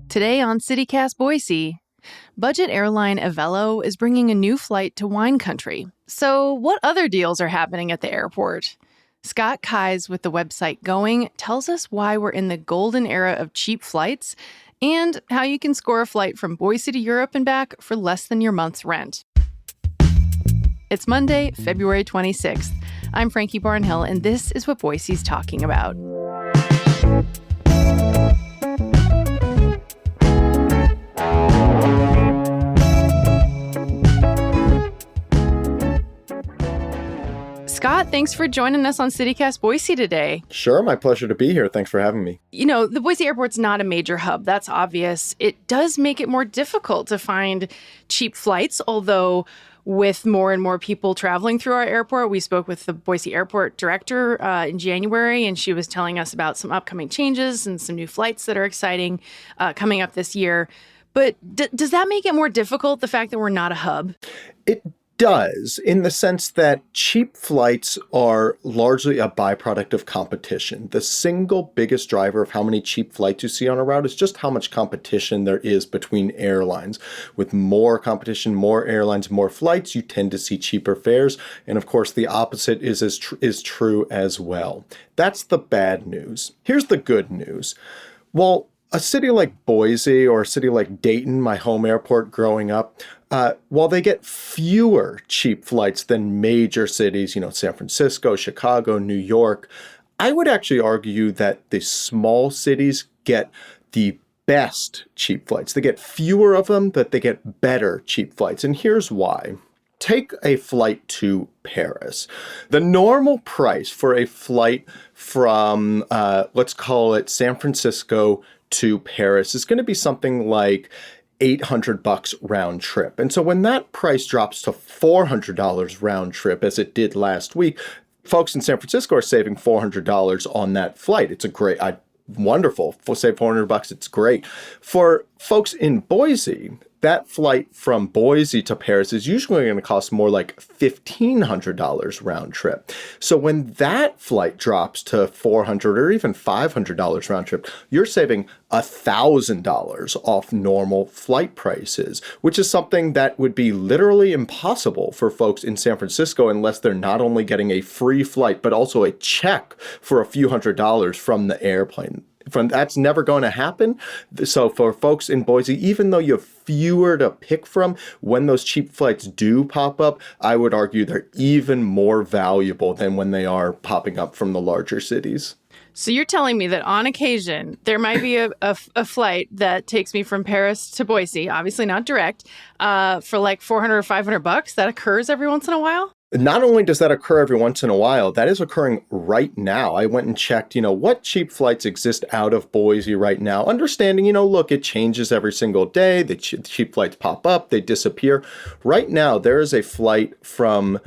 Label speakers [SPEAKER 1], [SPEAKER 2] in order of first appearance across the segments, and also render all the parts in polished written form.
[SPEAKER 1] Today on CityCast Boise, budget airline Avelo is bringing a new flight to wine country. So what other deals are happening at the airport? Scott Keyes with the website Going tells us why we're in the golden era of cheap flights and how you can score a flight from Boise to Europe and back for less than your month's rent. It's Monday, February 26th. I'm Frankie Barnhill, and this is what Boise's talking about. Scott, thanks for joining us on CityCast Boise today.
[SPEAKER 2] Sure, my pleasure to be here. Thanks for having me.
[SPEAKER 1] You know, the Boise airport's not a major hub. That's obvious. It does make it more difficult to find cheap flights, although with more and more people traveling through our airport. We spoke with the Boise airport director in January, and she was telling us about some upcoming changes and some new flights that are exciting coming up this year. But does that make it more difficult, the fact that we're not a hub?
[SPEAKER 2] It does, in the sense that cheap flights are largely a byproduct of competition. The single biggest driver of how many cheap flights you see on a route is just how much competition there is between airlines. With more competition, more airlines, more flights, you tend to see cheaper fares. And of course, the opposite is true as well. That's the bad news. Here's the good news. Well, a city like Boise or a city like Dayton, my home airport growing up, while they get fewer cheap flights than major cities, San Francisco, Chicago, New York, I would actually argue that the small cities get the best cheap flights. They get fewer of them, but they get better cheap flights. And here's why. Take a flight to Paris. The normal price for a flight from, let's call it San Francisco to Paris is going to be something like $800 round trip. And so when that price drops to $400 round trip, as it did last week, folks in San Francisco are saving $400 on that flight. It's wonderful. Save $400, it's great. For folks in Boise, that flight from Boise to Paris is usually going to cost more like $1,500 round trip. So when that flight drops to $400 or even $500 round trip, you're saving $1,000 off normal flight prices, which is something that would be literally impossible for folks in San Francisco unless they're not only getting a free flight, but also a check for a few $100s from the airplane. That's never going to happen. So for folks in Boise, even though you have fewer to pick from, when those cheap flights do pop up, I would argue they're even more valuable than when they are popping up from the larger cities.
[SPEAKER 1] So you're telling me that on occasion, there might be a flight that takes me from Paris to Boise, obviously not direct, for like $400 or $500. That occurs every once in a while?
[SPEAKER 2] Not only does that occur every once in a while, that is occurring right now. I went and checked, what cheap flights exist out of Boise right now. Understanding, look, it changes every single day. The cheap flights pop up, they disappear. Right now, there is a flight from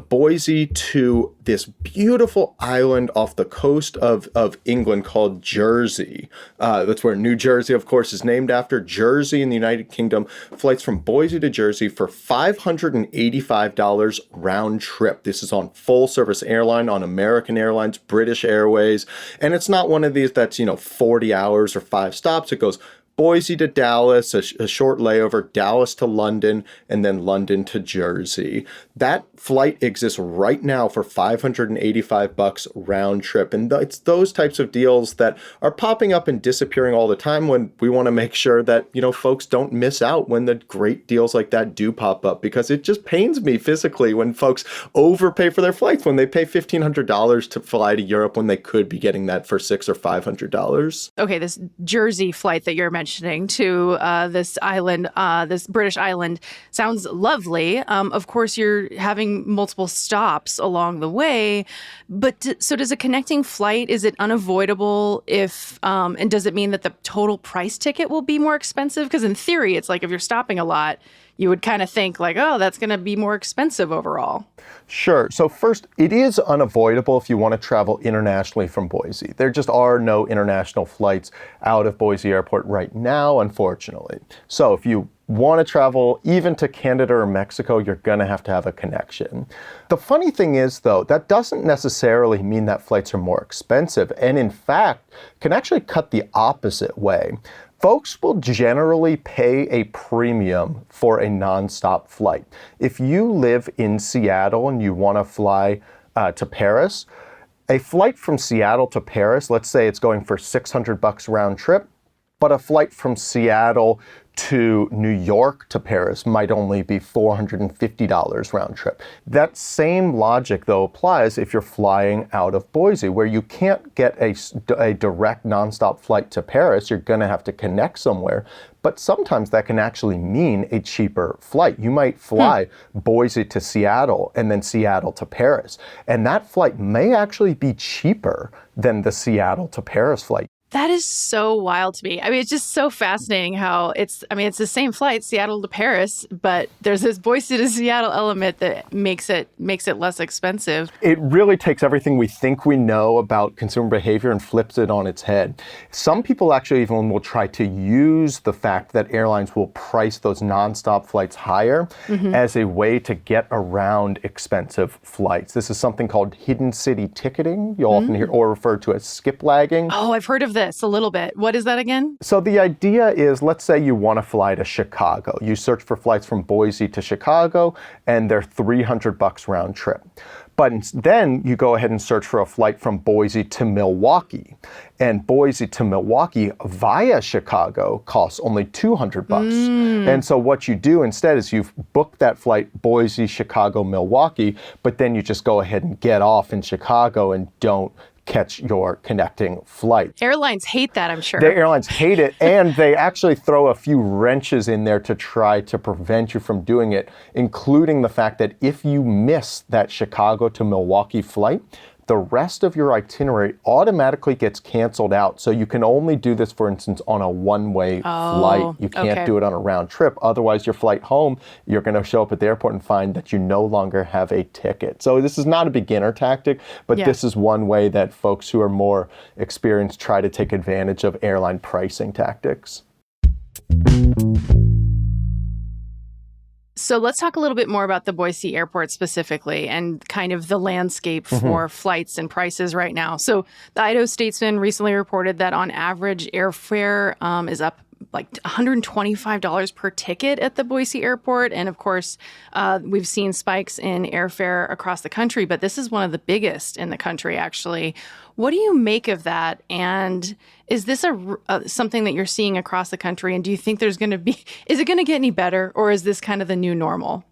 [SPEAKER 2] Boise to this beautiful island off the coast of England called Jersey. That's where New Jersey, of course, is named after. Jersey in the United Kingdom. Flights from Boise to Jersey for $585 round trip. This is on full service airline, on American Airlines, British Airways. And it's not one of these that's, 40 hours or 5 stops. It goes Boise to Dallas, a short layover, Dallas to London, and then London to Jersey. That flight exists right now for $585 round trip. And it's those types of deals that are popping up and disappearing all the time when we want to make sure that, folks don't miss out when the great deals like that do pop up, because it just pains me physically when folks overpay for their flights, when they pay $1,500 to fly to Europe when they could be getting that for $600 or $500.
[SPEAKER 1] Okay, this Jersey flight that you're mentioning to this island, this British island, sounds lovely. Of course, you're having multiple stops along the way, but so does a connecting flight, is it unavoidable if, and does it mean that the total price ticket will be more expensive? Because in theory, it's like if you're stopping a lot, you would kind of think like, oh, that's going to be more expensive overall.
[SPEAKER 2] Sure. So first, it is unavoidable if you want to travel internationally from Boise. There just are no international flights out of Boise Airport right now, unfortunately. So if you want to travel even to Canada or Mexico, you're going to have a connection. The funny thing is, though, that doesn't necessarily mean that flights are more expensive, and in fact, can actually cut the opposite way. Folks will generally pay a premium for a nonstop flight. If you live in Seattle and you want to fly to Paris, a flight from Seattle to Paris, let's say it's going for $600 round trip, but a flight from Seattle to New York to Paris might only be $450 round trip. That same logic, though, applies if you're flying out of Boise, where you can't get a direct nonstop flight to Paris. You're going to have to connect somewhere. But sometimes that can actually mean a cheaper flight. You might fly Boise to Seattle and then Seattle to Paris. And that flight may actually be cheaper than the Seattle to Paris flight.
[SPEAKER 1] That is so wild to me. I mean, it's just so fascinating how it's the same flight, Seattle to Paris, but there's this Boise to Seattle element that makes it less expensive.
[SPEAKER 2] It really takes everything we think we know about consumer behavior and flips it on its head. Some people actually even will try to use the fact that airlines will price those nonstop flights higher as a way to get around expensive flights. This is something called hidden city ticketing. You'll often hear or refer to as skip lagging.
[SPEAKER 1] Oh, I've heard of this a little bit. What is that again?
[SPEAKER 2] So the idea is, let's say you want to fly to Chicago. You search for flights from Boise to Chicago, and they're $300 round trip. But then you go ahead and search for a flight from Boise to Milwaukee. And Boise to Milwaukee via Chicago costs only $200. And so what you do instead is you've booked that flight Boise, Chicago, Milwaukee, but then you just go ahead and get off in Chicago and don't catch your connecting flight.
[SPEAKER 1] Airlines hate that, I'm sure.
[SPEAKER 2] The airlines hate it, and they actually throw a few wrenches in there to try to prevent you from doing it, including the fact that if you miss that Chicago to Milwaukee flight, the rest of your itinerary automatically gets canceled out. So you can only do this, for instance, on a one-way flight. You can't do it on a round trip. Otherwise, your flight home, you're going to show up at the airport and find that you no longer have a ticket. So this is not a beginner tactic, but this is one way that folks who are more experienced try to take advantage of airline pricing tactics.
[SPEAKER 1] So let's talk a little bit more about the Boise airport specifically and kind of the landscape for flights and prices right now. So the Idaho Statesman recently reported that on average airfare is up like $125 per ticket at the Boise airport. And of course, we've seen spikes in airfare across the country, but this is one of the biggest in the country, actually. What do you make of that? And is this something that you're seeing across the country? And do you think is it going to get any better, or is this kind of the new normal?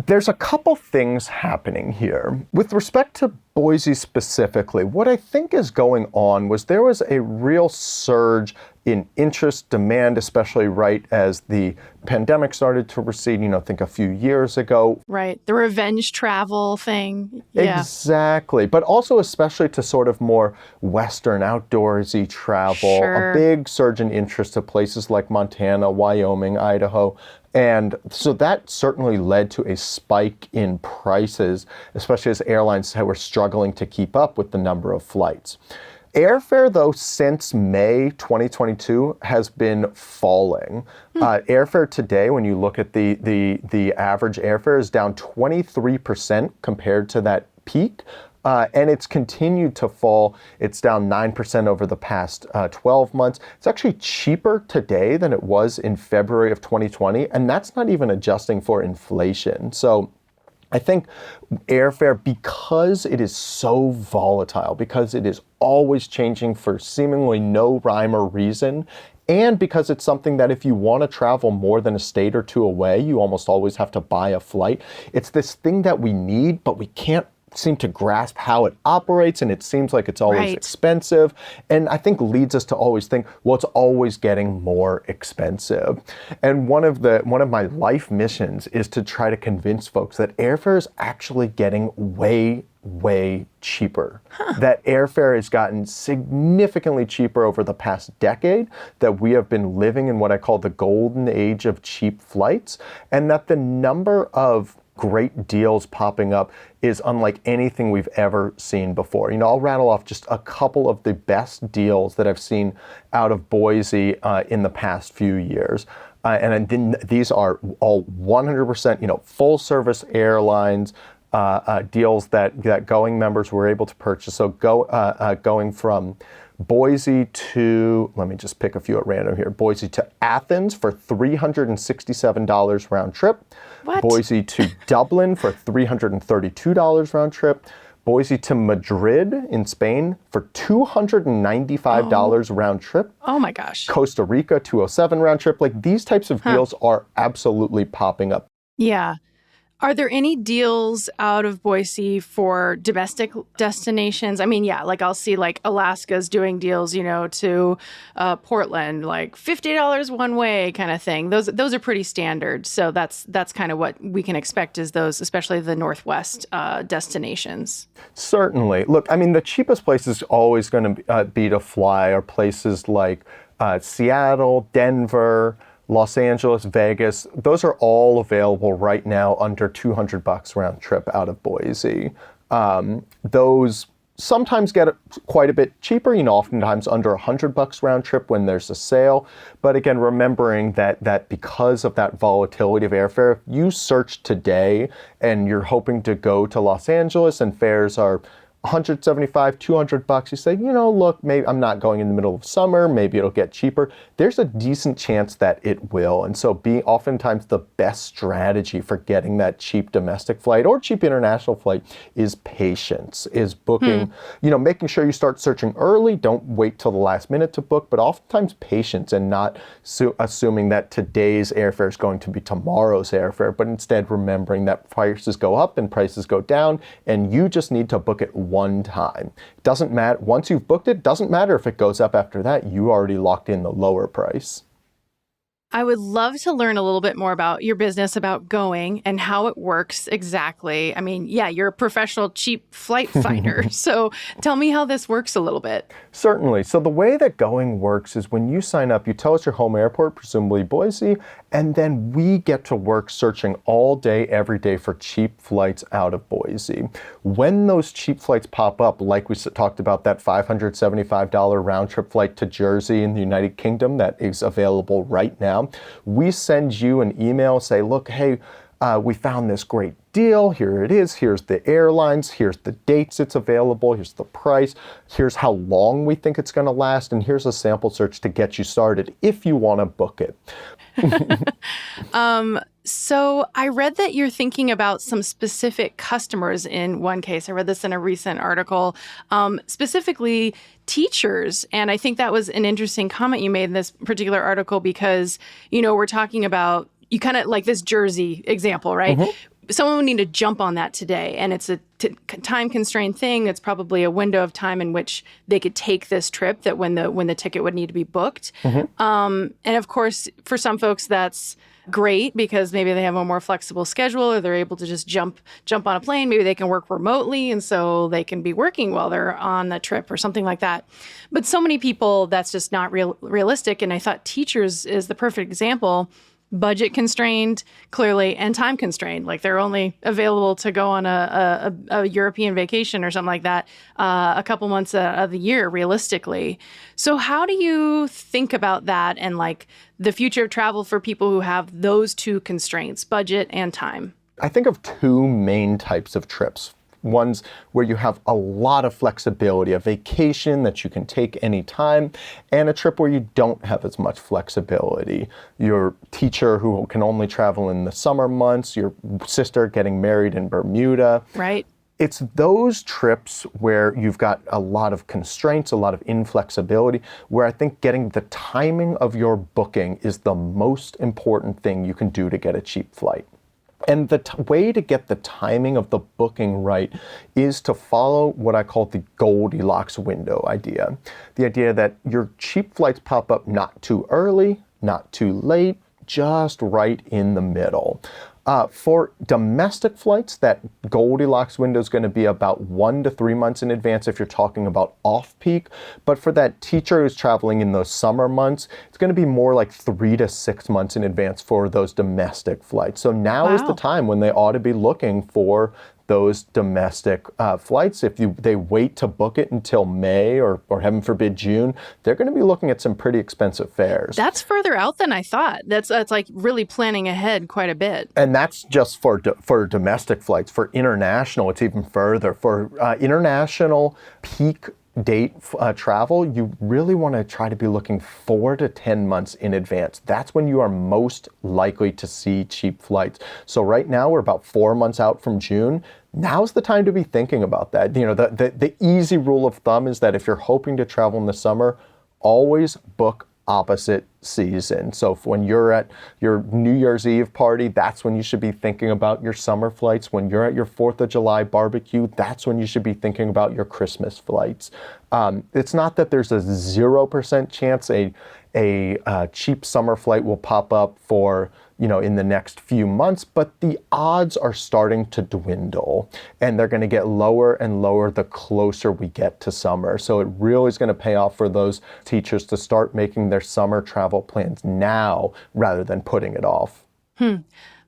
[SPEAKER 2] There's a couple things happening here. With respect to Boise specifically, what I think is going on was there was a real surge in interest, demand, especially right as the pandemic started to recede, think a few years ago.
[SPEAKER 1] Right. The revenge travel thing.
[SPEAKER 2] Yeah. Exactly. But also especially to sort of more Western outdoorsy travel, a big surge in interest to places like Montana, Wyoming, Idaho. And so that certainly led to a spike in prices, especially as airlines were struggling to keep up with the number of flights. Airfare, though, since May 2022 has been falling. Airfare today, when you look at the average airfare, is down 23% compared to that peak. And it's continued to fall. It's down 9% over the past 12 months. It's actually cheaper today than it was in February of 2020, and that's not even adjusting for inflation. So I think airfare, because it is so volatile, because it is always changing for seemingly no rhyme or reason, and because it's something that if you want to travel more than a state or two away, you almost always have to buy a flight. It's this thing that we need, but we can't seem to grasp how it operates, and it seems like it's always expensive, and I think leads us to always think, well, it's always getting more expensive. And one of my life missions is to try to convince folks that airfare is actually getting way cheaper. That airfare has gotten significantly cheaper over the past decade, that we have been living in what I call the golden age of cheap flights, and that the number of great deals popping up is unlike anything we've ever seen before. I'll rattle off just a couple of the best deals that I've seen out of Boise in the past few years. And then these are all 100%, full service airlines, deals that Going members were able to purchase. So going from Boise to, let me just pick a few at random here, Boise to Athens for $367 round trip.
[SPEAKER 1] What?
[SPEAKER 2] Boise to Dublin for $332 round trip. Boise to Madrid in Spain for $295 round trip.
[SPEAKER 1] Oh my gosh.
[SPEAKER 2] Costa Rica, 207 round trip. Like, these types of deals are absolutely popping up.
[SPEAKER 1] Yeah. Are there any deals out of Boise for domestic destinations? I mean, yeah, like I'll see like Alaska's doing deals, to Portland, like $50 one way kind of thing. Those are pretty standard. So that's kind of what we can expect is those, especially the Northwest destinations.
[SPEAKER 2] Certainly. Look, I mean, the cheapest place is always going to be to fly are places like Seattle, Denver, Los Angeles, Vegas. Those are all available right now under $200 round trip out of Boise. Those sometimes get quite a bit cheaper, oftentimes under $100 round trip when there's a sale. But again, remembering that because of that volatility of airfare, if you search today and you're hoping to go to Los Angeles and fares are $175, $200, you say, look, maybe I'm not going in the middle of summer, maybe it'll get cheaper. There's a decent chance that it will. And so oftentimes the best strategy for getting that cheap domestic flight or cheap international flight is patience, is booking, making sure you start searching early. Don't wait till the last minute to book, but oftentimes patience and not assuming that today's airfare is going to be tomorrow's airfare, but instead remembering that prices go up and prices go down, and you just need to book it one time. Doesn't matter. Once you've booked it, doesn't matter if it goes up after that. You already locked in the lower price.
[SPEAKER 1] I would love to learn a little bit more about your business, about Going and how it works exactly. I mean, yeah, you're a professional cheap flight finder. So tell me how this works a little bit.
[SPEAKER 2] Certainly. So the way that Going works is when you sign up, you tell us your home airport, presumably Boise, and then we get to work searching all day, every day for cheap flights out of Boise. When those cheap flights pop up, like we talked about that $575 round trip flight to Jersey in the United Kingdom that is available right now, we send you an email, say, look, hey, we found this great deal. Here it is. Here's the airlines. Here's the dates it's available. Here's the price. Here's how long we think it's going to last. And here's a sample search to get you started if you want to book it.
[SPEAKER 1] So I read that you're thinking about some specific customers in one case. I read this in a recent article, specifically teachers. And I think that was an interesting comment you made in this particular article because, we're talking about, you kind of like this Jersey example, right? Mm-hmm. Someone would need to jump on that today. And it's a time-constrained thing. It's probably a window of time in which they could take this trip that when the ticket would need to be booked. Mm-hmm. And of course, for some folks, that's great because maybe they have a more flexible schedule or they're able to just jump on a plane. Maybe they can work remotely and so they can be working while they're on the trip or something like that. But so many people, that's just not realistic. And I thought teachers is the perfect example. Budget constrained, clearly, and time constrained. Like they're only available to go on a European vacation or something like that a couple months of the year, realistically. So how do you think about that and like the future of travel for people who have those two constraints, budget and time?
[SPEAKER 2] I think of two main types of trips. Ones where you have a lot of flexibility, a vacation that you can take anytime, and a trip where you don't have as much flexibility. Your teacher who can only travel in the summer months, your sister getting married in Bermuda.
[SPEAKER 1] Right.
[SPEAKER 2] It's those trips where you've got a lot of constraints, a lot of inflexibility, where I think getting the timing of your booking is the most important thing you can do to get a cheap flight. And the way to get the timing of the booking right is to follow what I call the Goldilocks window idea. The idea that your cheap flights pop up not too early, not too late, just right in the middle. For domestic flights, that Goldilocks window is going to be about 1 to 3 months in advance if you're talking about off-peak. But for that teacher who's traveling in those summer months, it's going to be more like 3 to 6 months in advance for those domestic flights. So now is the time when they ought to be looking for those domestic flights. If they wait to book it until May or heaven forbid June, they're going to be looking at some pretty expensive fares.
[SPEAKER 1] That's further out than I thought. That's like really planning ahead quite a bit.
[SPEAKER 2] And that's just for domestic flights. For international, it's even further. For international peak date travel, you really want to try to be looking 4 to 10 months in advance. That's when you are most likely to see cheap flights. So right now we're about 4 months out from June. Now's the time to be thinking about that. You know, the easy rule of thumb is that if you're hoping to travel in the summer, always book opposite season. So when you're at your New Year's Eve party, that's when you should be thinking about your summer flights. When you're at your 4th of July barbecue, that's when you should be thinking about your Christmas flights. It's not that there's a 0% chance a cheap summer flight will pop up for, in the next few months, but the odds are starting to dwindle, and they're going to get lower and lower the closer we get to summer. So it really is going to pay off for those teachers to start making their summer travel plans now rather than putting it off.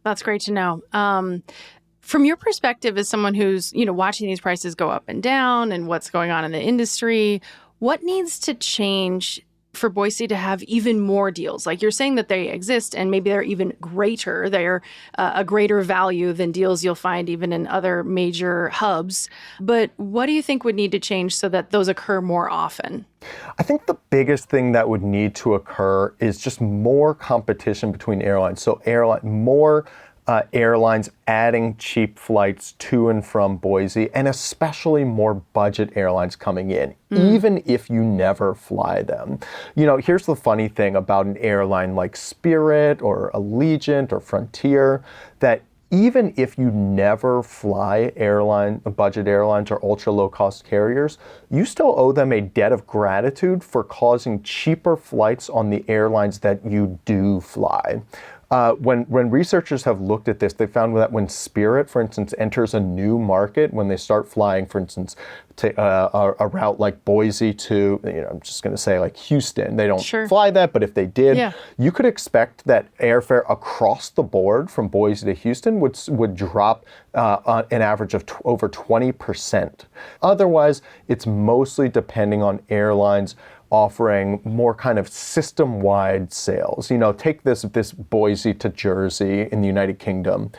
[SPEAKER 1] That's great to know. From your perspective as someone who's, watching these prices go up and down and what's going on in the industry, what needs to change for Boise to have even more deals? Like you're saying that they exist and maybe they're even greater. They're a greater value than deals you'll find even in other major hubs. But what do you think would need to change so that those occur more often?
[SPEAKER 2] I think the biggest thing that would need to occur is just more competition between airlines. So more airlines adding cheap flights to and from Boise, and especially more budget airlines coming in, even if you never fly them. Here's the funny thing about an airline like Spirit or Allegiant or Frontier, that even if you never fly budget airlines or ultra low cost carriers, you still owe them a debt of gratitude for causing cheaper flights on the airlines that you do fly. When researchers have looked at this, they found that when Spirit, for instance, enters a new market, when they start flying, for instance, to a route like Boise to, I'm just going to say like Houston, they don't fly that, but if they did, you could expect that airfare across the board from Boise to Houston would drop an average of over 20%. Otherwise, it's mostly depending on airlines offering more kind of system-wide sales. Take this Boise to Jersey in the United Kingdom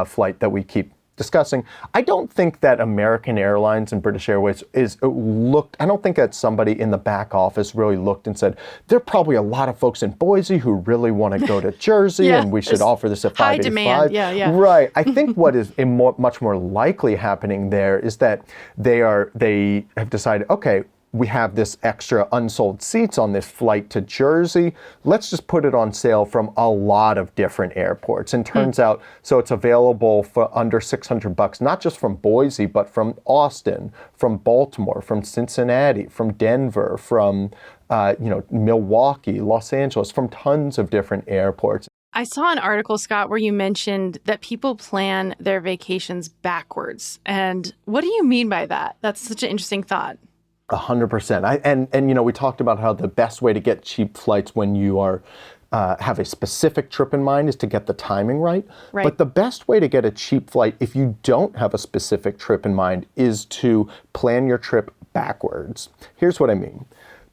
[SPEAKER 2] flight that we keep discussing. I don't think that American Airlines and British Airways I don't think that somebody in the back office really looked and said, there are probably a lot of folks in Boise who really want to go to Jersey and we should offer this at
[SPEAKER 1] high
[SPEAKER 2] $585.
[SPEAKER 1] demand.
[SPEAKER 2] Right. I think what is much more likely happening there is that they have decided, okay, we have this extra unsold seats on this flight to Jersey. Let's just put it on sale from a lot of different airports. And turns out, so it's available for under $600, not just from Boise, but from Austin, from Baltimore, from Cincinnati, from Denver, from Milwaukee, Los Angeles, from tons of different airports.
[SPEAKER 1] I saw an article, Scott, where you mentioned that people plan their vacations backwards. And what do you mean by that? That's such an interesting thought.
[SPEAKER 2] 100%. And we talked about how the best way to get cheap flights when you are have a specific trip in mind is to get the timing right. But the best way to get a cheap flight if you don't have a specific trip in mind is to plan your trip backwards. Here's what I mean.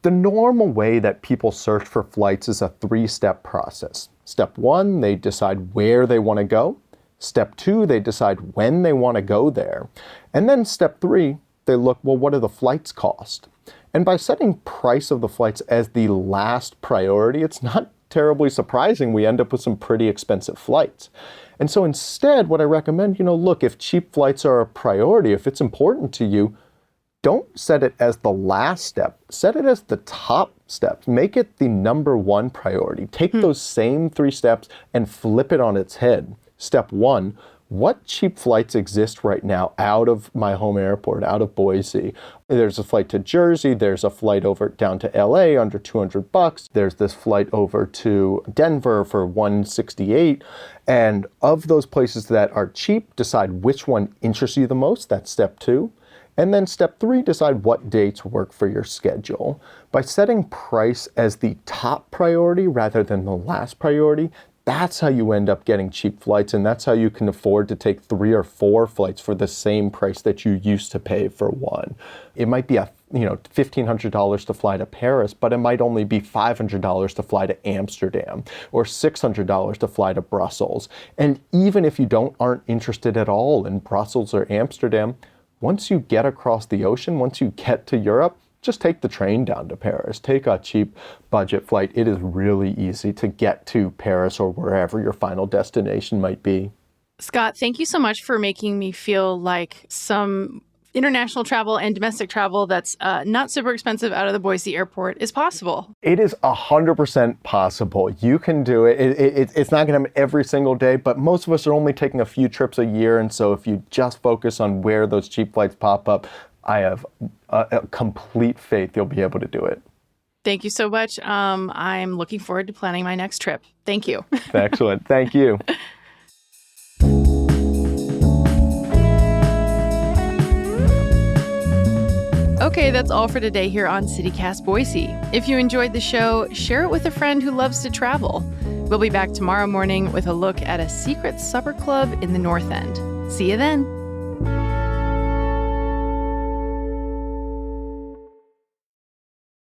[SPEAKER 2] The normal way that people search for flights is a 3-step process. Step 1, they decide where they want to go. Step 2, they decide when they want to go there. And then step 3, they look, well, what do the flights cost? And by setting price of the flights as the last priority, it's not terribly surprising we end up with some pretty expensive flights. And so instead, what I recommend, look, if cheap flights are a priority, if it's important to you, don't set it as the last step. Set it as the top step. Make it the number 1 priority. Take those same 3 steps and flip it on its head. Step 1, what cheap flights exist right now out of my home airport, out of Boise? There's a flight to Jersey. There's a flight over down to LA under $200. There's this flight over to Denver for $168. And of those places that are cheap, decide which one interests you the most. That's step 2. And then step 3, decide what dates work for your schedule. By setting price as the top priority rather than the last priority, That's how you end up getting cheap flights, and that's how you can afford to take 3 or 4 flights for the same price that you used to pay for one. It might be $1,500 to fly to Paris, but it might only be $500 to fly to Amsterdam, or $600 to fly to Brussels. And even if you aren't interested at all in Brussels or Amsterdam, once you get across the ocean, once you get to Europe, just take the train down to Paris. Take a cheap budget flight. It is really easy to get to Paris or wherever your final destination might be.
[SPEAKER 1] Scott, thank you so much for making me feel like some international travel and domestic travel that's not super expensive out of the Boise airport is possible.
[SPEAKER 2] It is 100% possible. You can do it. It's not going to happen every single day, but most of us are only taking a few trips a year. And so if you just focus on where those cheap flights pop up, I have a complete faith you'll be able to do it.
[SPEAKER 1] Thank you so much. I'm looking forward to planning my next trip. Thank you.
[SPEAKER 2] Excellent. Thank you.
[SPEAKER 1] Okay, that's all for today here on CityCast Boise. If you enjoyed the show, share it with a friend who loves to travel. We'll be back tomorrow morning with a look at a secret supper club in the North End. See you then.